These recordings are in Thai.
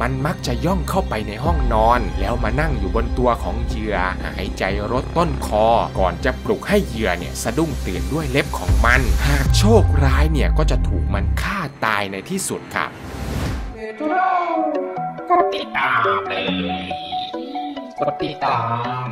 มันมักจะย่องเข้าไปในห้องนอนแล้วมานั่งอยู่บนตัวของเหยื่อหายใจรดต้นคอก่อนจะปลุกให้เหยื่อเนี่ยสะดุ้งตื่นด้วยเล็บของมันหากโชคร้ายเนี่ยก็จะถูกมันฆ่าตายในที่สุดครับกดติดตามเลยกดติดตาม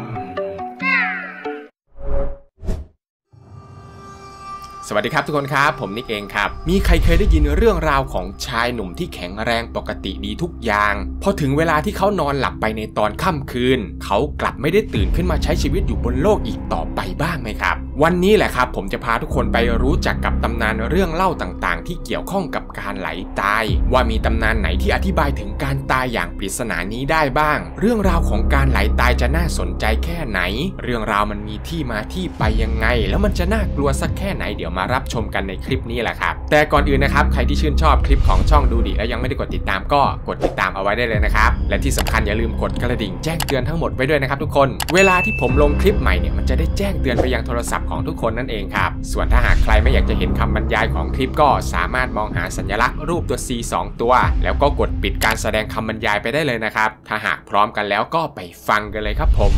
สวัสดีครับทุกคนครับผมนิกเองครับมีใครเคยได้ยินเรื่องราวของชายหนุ่มที่แข็งแรงปกติดีทุกอย่างพอถึงเวลาที่เขานอนหลับไปในตอนค่ำคืนเขากลับไม่ได้ตื่นขึ้นมาใช้ชีวิตอยู่บนโลกอีกต่อไปบ้างไหมครับวันนี้แหละครับผมจะพาทุกคนไปรู้จักกับตำนานเรื่องเล่าต่างๆที่เกี่ยวข้องกับการไหลตายว่ามีตำนานไหนที่อธิบายถึงการตายอย่างปริศนานี้ได้บ้างเรื่องราวของการไหลตายจะน่าสนใจแค่ไหนเรื่องราวมันมีที่มาที่ไปยังไงแล้วมันจะน่ากลัวสักแค่ไหนเดี๋ยวมารับชมกันในคลิปนี้แหละครับแต่ก่อนอื่นนะครับใครที่ชื่นชอบคลิปของช่องดูดิและยังไม่ได้กดติดตามก็กดติดตามเอาไว้ได้เลยนะครับและที่สำคัญอย่าลืมกดกระดิ่งแจ้งเตือนทั้งหมดไว้ด้วยนะครับทุกคนเวลาที่ผมลงคลิปใหม่เนี่ยมันจะได้แจ้งเตือนไปยังโทรศัพท์ของทุกคนนั่นเองครับส่วนถ้าหากใครไม่อยากจะเห็นคำบรรยายของคลิปก็สามารถมองหาสัญลักษณ์รูปตัว C 2 ตัวแล้วก็กดปิดการแสดงคำบรรยายไปได้เลยนะครับถ้าหากพร้อมกันแล้วก็ไปฟังกันเลยครับผม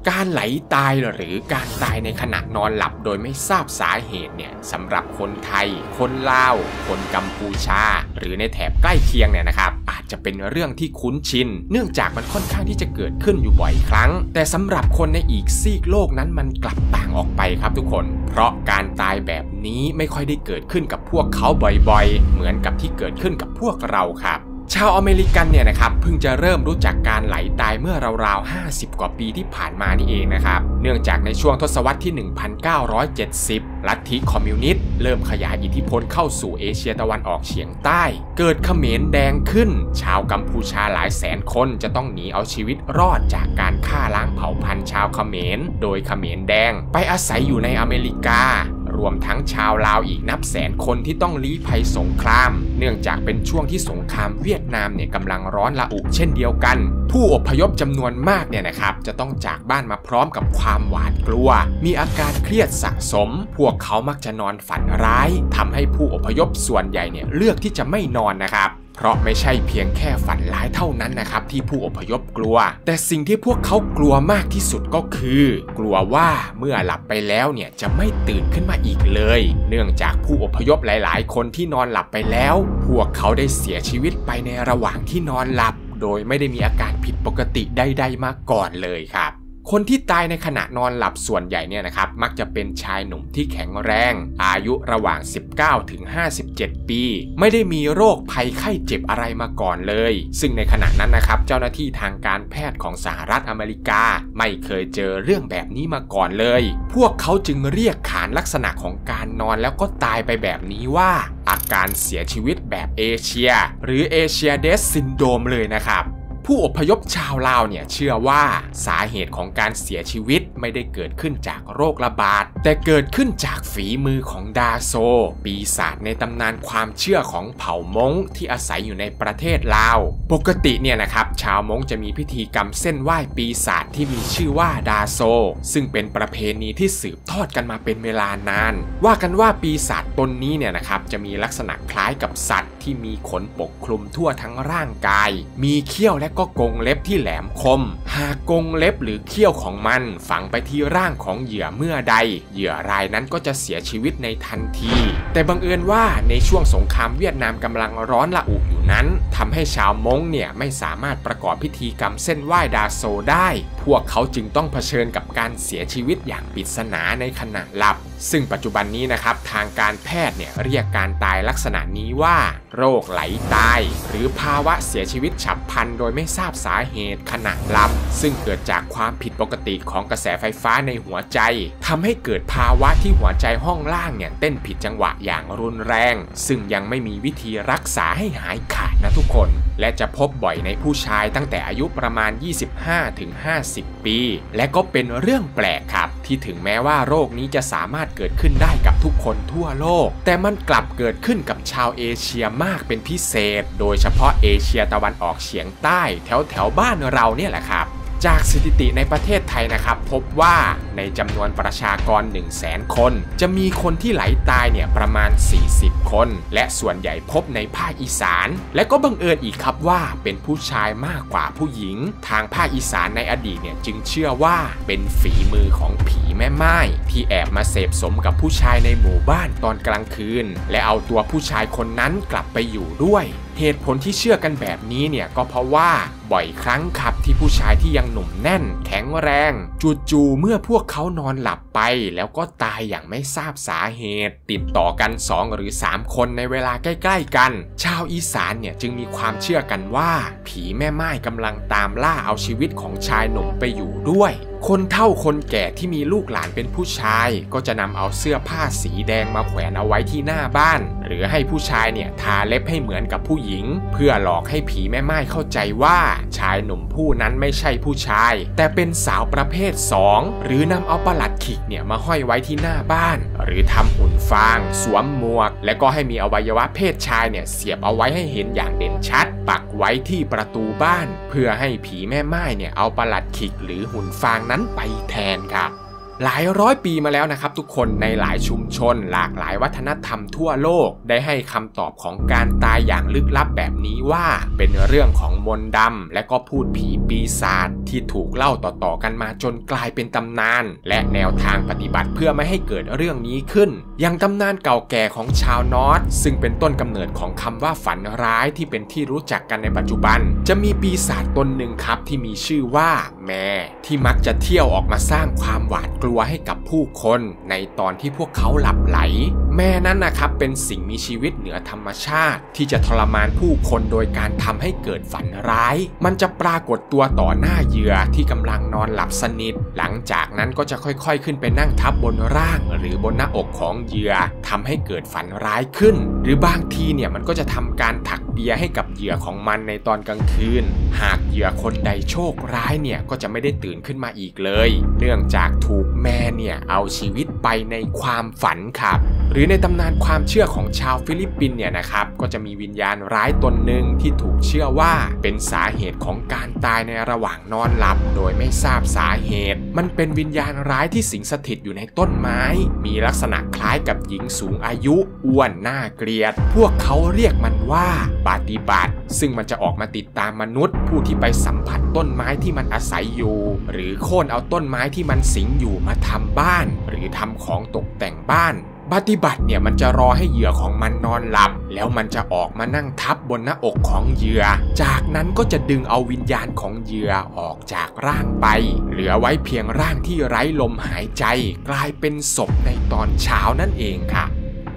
การไหลตายหรือการตายในขณะนอนหลับโดยไม่ทราบสาเหตุเนี่ยสำหรับคนไทยคนลาวคนกัมพูชาหรือในแถบใกล้เคียงเนี่ยนะครับอาจจะเป็นเรื่องที่คุ้นชินเนื่องจากมันค่อนข้างที่จะเกิดขึ้นอยู่บ่อยครั้งแต่สำหรับคนในอีกซีกโลกนั้นมันกลับต่างออกไปครับทุกคนเพราะการตายแบบนี้ไม่ค่อยได้เกิดขึ้นกับพวกเขาบ่อยๆเหมือนกับที่เกิดขึ้นกับพวกเราครับชาวอเมริกันเนี่ยนะครับเพิ่งจะเริ่มรู้จักการไหลตายเมื่อราวๆ50กว่าปีที่ผ่านมานี่เองนะครับเนื่องจากในช่วงทศวรรษที่ 1970 ลัทธิคอมมิวนิสต์เริ่มขยายอิทธิพลเข้าสู่เอเชียตะวันออกเฉียงใต้เกิดเขมรแดงขึ้นชาวกัมพูชาหลายแสนคนจะต้องหนีเอาชีวิตรอดจากการฆ่าล้างเผ่าพันธุ์ชาวเขมรโดยเขมรแดงไปอาศัยอยู่ในอเมริการวมทั้งชาวลาวอีกนับแสนคนที่ต้องลี้ภัยสงครามเนื่องจากเป็นช่วงที่สงครามเวียดนามเนี่ยกำลังร้อนระอุเช่นเดียวกันผู้อพยพจำนวนมากเนี่ยนะครับจะต้องจากบ้านมาพร้อมกับความหวาดกลัวมีอาการเครียดสะสมพวกเขามักจะนอนฝันร้ายทำให้ผู้อพยพส่วนใหญ่เนี่ยเลือกที่จะไม่นอนนะครับเพราะไม่ใช่เพียงแค่ฝันร้ายเท่านั้นนะครับที่ผู้อพยพกลัวแต่สิ่งที่พวกเขากลัวมากที่สุดก็คือกลัวว่าเมื่อหลับไปแล้วเนี่ยจะไม่ตื่นขึ้นมาอีกเลยเนื่องจากผู้อพยพหลายๆคนที่นอนหลับไปแล้วพวกเขาได้เสียชีวิตไปในระหว่างที่นอนหลับโดยไม่ได้มีอาการผิดปกติใดๆมาก่อนเลยครับคนที่ตายในขณะนอนหลับส่วนใหญ่เนี่ยนะครับมักจะเป็นชายหนุ่มที่แข็งแรงอายุระหว่าง19ถึง57ปีไม่ได้มีโรคภัยไข้เจ็บอะไรมาก่อนเลยซึ่งในขณะนั้นนะครับเจ้าหน้าที่ทางการแพทย์ของสหรัฐอเมริกาไม่เคยเจอเรื่องแบบนี้มาก่อนเลยพวกเขาจึงเรียกขานลักษณะของการนอนแล้วก็ตายไปแบบนี้ว่าอาการเสียชีวิตแบบเอเชียหรือเอเชียเดสซินโดรมเลยนะครับผู้อพยพชาวลาวเนี่ยเชื่อว่าสาเหตุของการเสียชีวิตไม่ได้เกิดขึ้นจากโรคระบาดแต่เกิดขึ้นจากฝีมือของดาโซปีศาจในตำนานความเชื่อของเผ่ามงที่อาศัยอยู่ในประเทศลาวปกติเนี่ยนะครับชาวมงจะมีพิธีกรรมเส้นไหว้ปีศาจที่มีชื่อว่าดาโซซึ่งเป็นประเพณีที่สืบทอดกันมาเป็นเวลานานว่ากันว่าปีศาจตนนี้เนี่ยนะครับจะมีลักษณะคล้ายกับสัตว์ที่มีขนปกคลุมทั่วทั้งร่างกายมีเขี้ยวและก็กรงเล็บที่แหลมคมหากกรงเล็บหรือเขี้ยวของมันฝังไปที่ร่างของเหยื่อเมื่อใดเหยื่อรายนั้นก็จะเสียชีวิตในทันทีแต่บังเอิญว่าในช่วงสงครามเวียดนามกำลังร้อนระอุอยู่นั้นทำให้ชาวม้งเนี่ยไม่สามารถประกอบพิธีกรรมเส้นไหว้ดาโซได้พวกเขาจึงต้องเผชิญกับการเสียชีวิตอย่างปริศนาในขณะหลับซึ่งปัจจุบันนี้นะครับทางการแพทย์เนี่ยเรียกการตายลักษณะนี้ว่าโรคไหลตายหรือภาวะเสียชีวิตฉับพลันโดยไม่ทราบสาเหตุขณะหลับซึ่งเกิดจากความผิดปกติของกระแสไฟฟ้าในหัวใจทำให้เกิดภาวะที่หัวใจห้องล่างเนี่ยเต้นผิดจังหวะอย่างรุนแรงซึ่งยังไม่มีวิธีรักษาให้หายขาดนะทุกคนและจะพบบ่อยในผู้ชายตั้งแต่อายุประมาณ 25-50 ปีและก็เป็นเรื่องแปลกครับที่ถึงแม้ว่าโรคนี้จะสามารถเกิดขึ้นได้กับทุกคนทั่วโลกแต่มันกลับเกิดขึ้นกับชาวเอเชียมากเป็นพิเศษโดยเฉพาะเอเชียตะวันออกเฉียงใต้แถวบ้านเราเนี่ยแหละครับ จากสถิติในประเทศไทยนะครับพบว่าในจำนวนประชากร 100,000 คนจะมีคนที่ไหลตายเนี่ยประมาณ40 คนและส่วนใหญ่พบในภาคอีสานและก็บังเอิญอีกครับว่าเป็นผู้ชายมากกว่าผู้หญิงทางภาคอีสานในอดีตเนี่ยจึงเชื่อว่าเป็นฝีมือของผีแม่ไม้ที่แอบมาเสพสมกับผู้ชายในหมู่บ้านตอนกลางคืนและเอาตัวผู้ชายคนนั้นกลับไปอยู่ด้วยเหตุผลที่เชื่อกันแบบนี้เนี่ยก็เพราะว่าบ่อยครั้งครับที่ผู้ชายที่ยังหนุ่มแน่นแข็งแรงจู่ๆเมื่อพวกเขานอนหลับไปแล้วก็ตายอย่างไม่ทราบสาเหตุติดต่อกัน2 หรือ 3 คนในเวลาใกล้ๆกันชาวอีสานเนี่ยจึงมีความเชื่อกันว่าผีแม่ไม้กำลังตามล่าเอาชีวิตของชายหนุ่มไปอยู่ด้วยคนเฒ่าคนแก่ที่มีลูกหลานเป็นผู้ชายก็จะนำเอาเสื้อผ้าสีแดงมาแขวนเอาไว้ที่หน้าบ้านหรือให้ผู้ชายเนี่ยทาเล็บให้เหมือนกับผู้หญิงเพื่อหลอกให้ผีแม่ไม้เข้าใจว่าชายหนุ่มผู้นั้นไม่ใช่ผู้ชายแต่เป็นสาวประเภท2หรือนำเอาประหลัดขิกเนี่ยมาห้อยไว้ที่หน้าบ้านหรือทำหุ่นฟางสวมหมวกและก็ให้มีอวัยวะเพศชายเนี่ยเสียบเอาไว้ให้เห็นอย่างเด่นชัดปักไว้ที่ประตูบ้านเพื่อให้ผีแม่ไม้เนี่ยเอาประหลัดขิกหรือหุ่นฟางนั้นไปแทนครับหลายร้อยปีมาแล้วนะครับทุกคนในหลายชุมชนหลากหลายวัฒนธรรมทั่วโลกได้ให้คำตอบของการตายอย่างลึกลับแบบนี้ว่าเป็นเรื่องของมนต์ดำและก็พูดผีปีศาจที่ถูกเล่าต่อๆกันมาจนกลายเป็นตำนานและแนวทางปฏิบัติเพื่อไม่ให้เกิดเรื่องนี้ขึ้นอย่างตำนานเก่าแก่ของชาวนอร์ธซึ่งเป็นต้นกำเนิดของคำว่าฝันร้ายที่เป็นที่รู้จักกันในปัจจุบันจะมีปีศาจตนหนึ่งครับที่มีชื่อว่าแม่ที่มักจะเที่ยวออกมาสร้างความหวาดกลัวให้กับผู้คนในตอนที่พวกเขาหลับไหลแม่นั้นนะครับเป็นสิ่งมีชีวิตเหนือธรรมชาติที่จะทรมานผู้คนโดยการทำให้เกิดฝันร้ายมันจะปรากฏตัวต่อหน้าเหยื่อที่กำลังนอนหลับสนิทหลังจากนั้นก็จะค่อยๆขึ้นไปนั่งทับบนร่างหรือบนหน้าอกของเหยื่อทำให้เกิดฝันร้ายขึ้นหรือบางทีเนี่ยมันก็จะทำการถักเปียให้กับเหยื่อของมันในตอนกลางคืนหากเหยื่อคนใดโชคร้ายเนี่ยก็จะไม่ได้ตื่นขึ้นมาอีกเลยเนื่องจากถูกแม่เนี่ยเอาชีวิตไปในความฝันครับหรือในตำนานความเชื่อของชาวฟิลิปปินส์เนี่ยนะครับก็จะมีวิญญาณร้ายตนหนึ่งที่ถูกเชื่อว่าเป็นสาเหตุของการตายในระหว่างนอนหลับโดยไม่ทราบสาเหตุมันเป็นวิญญาณร้ายที่สิงสถิตอยู่ในต้นไม้มีลักษณะคล้ายกับหญิงสูงอายุอ้วนน่าเกลียดพวกเขาเรียกมันว่าปฏิบัติซึ่งมันจะออกมาติดตามมนุษย์ผู้ที่ไปสัมผัสต้นไม้ที่มันอาศัยอยู่หรือโค่นเอาต้นไม้ที่มันสิงอยู่มาทำบ้านหรือทำของตกแต่งบ้านปฏิบัติเนี่ยมันจะรอให้เหยื่อของมันนอนหลับแล้วมันจะออกมานั่งทับบนหน้าอกของเหยื่อจากนั้นก็จะดึงเอาวิญญาณของเหยื่อออกจากร่างไปเหลือไว้เพียงร่างที่ไร้ลมหายใจกลายเป็นศพในตอนเช้านั่นเองค่ะ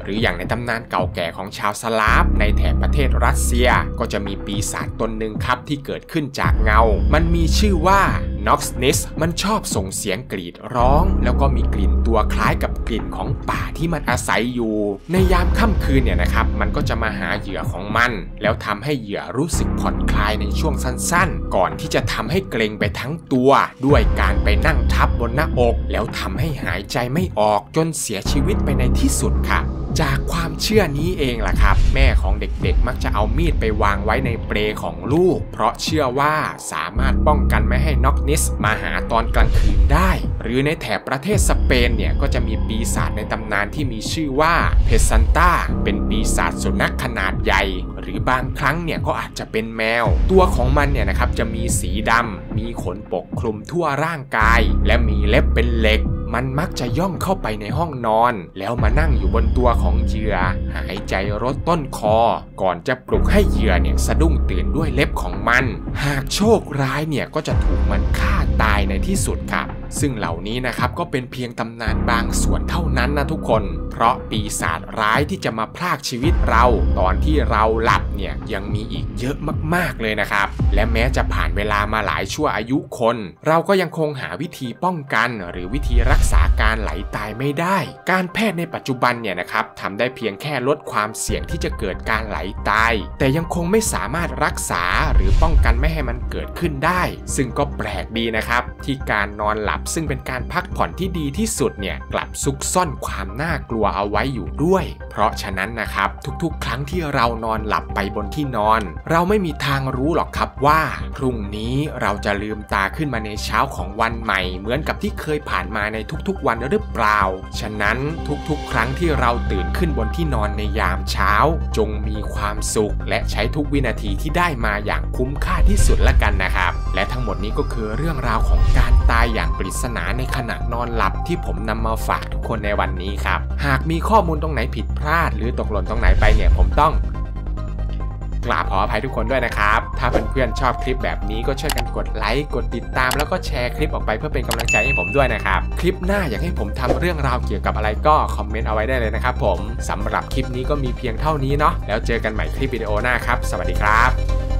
หรืออย่างในตำนานเก่าแก่ของชาวสลาฟในแถบประเทศรัสเซียก็จะมีปีศาจตนหนึ่งครับที่เกิดขึ้นจากเงามันมีชื่อว่าน็อกซ์นิสมันชอบส่งเสียงกรีดร้องแล้วก็มีกลิ่นตัวคล้ายกับกลิ่นของป่าที่มันอาศัยอยู่ในยามค่ำคืนเนี่ยนะครับมันก็จะมาหาเหยื่อของมันแล้วทำให้เหยื่อรู้สึกผ่อนคลายในช่วงสั้นๆก่อนที่จะทำให้เกร็งไปทั้งตัวด้วยการไปนั่งทับบนหน้าอกแล้วทำให้หายใจไม่ออกจนเสียชีวิตไปในที่สุดค่ะจากความเชื่อนี้เองล่ะครับแม่ของเด็กๆมักจะเอามีดไปวางไว้ในเปลของลูกเพราะเชื่อว่าสามารถป้องกันไม่ให้น็อกนิสมาหาตอนกลางคืนได้หรือในแถบประเทศสเปนเนี่ยก็จะมีปีศาจในตำนานที่มีชื่อว่าเพซันต้าเป็นปีศาจสุนัขขนาดใหญ่หรือบางครั้งเนี่ยก็อาจจะเป็นแมวตัวของมันเนี่ยนะครับจะมีสีดำมีขนปกคลุมทั่วร่างกายและมีเล็บเป็นเหล็กมันมักจะย่องเข้าไปในห้องนอนแล้วมานั่งอยู่บนตัวของเหยื่อหายใจรดต้นคอก่อนจะปลุกให้เหยื่อเนี่ยสะดุ้งตื่นด้วยเล็บของมันหากโชคร้ายเนี่ยก็จะถูกมันฆ่าตายในที่สุดครับซึ่งเหล่านี้นะครับก็เป็นเพียงตำนานบางส่วนเท่านั้นนะทุกคนเพราะปีศาจร้ายที่จะมาพรากชีวิตเราตอนที่เราหลับเนี่ยยังมีอีกเยอะมากๆเลยนะครับและแม้จะผ่านเวลามาหลายชั่วอายุคนเราก็ยังคงหาวิธีป้องกันหรือวิธีรักษาการไหลตายไม่ได้การแพทย์ในปัจจุบันเนี่ยนะครับทำได้เพียงแค่ลดความเสี่ยงที่จะเกิดการไหลตายแต่ยังคงไม่สามารถรักษาหรือป้องกันไม่ให้มันเกิดขึ้นได้ซึ่งก็แปลกดีนะครับที่การนอนหลับซึ่งเป็นการพักผ่อนที่ดีที่สุดเนี่ยกลับซุกซ่อนความน่ากลัวเอาไว้อยู่ด้วยเพ เพราะฉะนั้นนะครับทุกๆครั้งที่เรานอนหลับไปบนที่นอนเราไม่มีทางรู้หรอกครับว่าพรุ่งนี้เราจะลืมตาขึ้นมาในเช้าของวันใหม่เหมือนกับที่เคยผ่านมาในทุกๆวันหรือเปล่าฉะนั้นทุกๆครั้งที่เราตื่นขึ้นบนที่นอนในยามเช้าจงมีความสุขและใช้ทุกวินาทีที่ได้มาอย่างคุ้มค่าที่สุดละกันนะครับและทั้งหมดนี้ก็คือเรื่องราวของการตายอย่างปริศนาในขณะนอนหลับที่ผมนำมาฝากทุกคนในวันนี้ครับหากมีข้อมูลตรงไหนผิดพลาดหรือตกหล่นตรงไหนไปเนี่ยผมต้องกราบขออภัยทุกคนด้วยนะครับถ้าเพื่อนๆชอบคลิปแบบนี้ก็ช่วยกันกดไลค์กดติดตามแล้วก็แชร์คลิปออกไปเพื่อเป็นกำลังใจให้ผมด้วยนะครับคลิปหน้าอยากให้ผมทำเรื่องราวเกี่ยวกับอะไรก็คอมเมนต์เอาไว้ได้เลยนะครับผมสำหรับคลิปนี้ก็มีเพียงเท่านี้เนาะแล้วเจอกันใหม่คลิปวิดีโอหน้าครับสวัสดีครับ